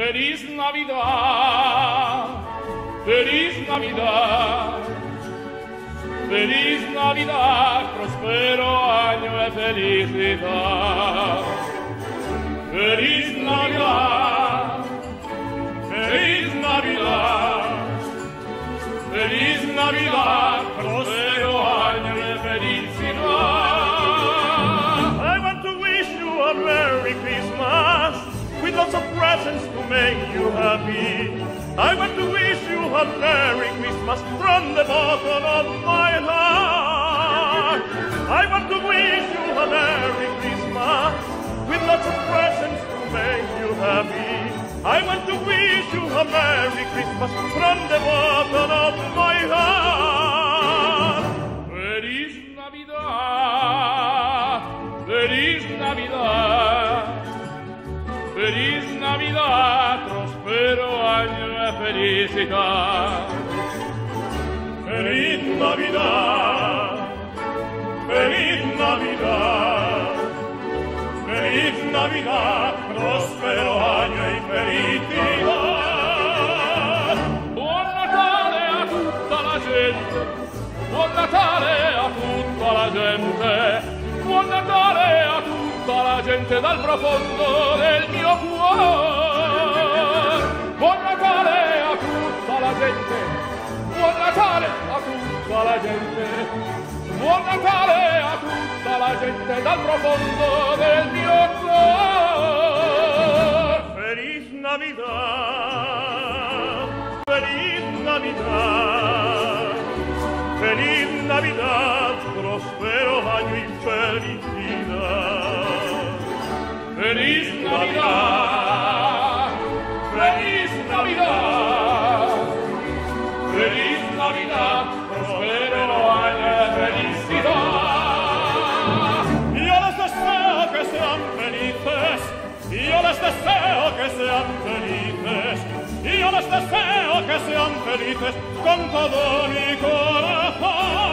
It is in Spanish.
Feliz Navidad, feliz Navidad, feliz Navidad, prospero año de felicidad. Feliz Navidad, feliz Navidad, feliz Navidad, prospero año de felicidad. I want to wish you a Merry Christmas with lots of presents to make you happy. I want to wish you a Merry Christmas from the bottom of my heart. I want to wish you a Merry Christmas with lots of presents to make you happy. I want to wish you a Merry Christmas from the bottom of my heart. Feliz Navidad, feliz Navidad, feliz Navidad, prospero año de felicidad. Feliz Navidad, feliz Navidad, feliz Navidad, prospero año y felicidad. Buon Natale a tutta la gente, buon Natale a tutta la gente, buon Natale a tutta la gente dal profondo del mio cuore. Buon Natale a tutta la gente, buon Natale a tutta la gente, buon Natale a tutta la gente dal profondo del mio cuore. Feliz Navidad, feliz Navidad, feliz Navidad, prospero año y felicidad. Feliz Navidad, feliz Navidad, feliz Navidad, prospero año de felicidad. Yo les deseo que sean felices, yo les deseo que sean felices, yo les deseo que sean felices con todo mi corazón.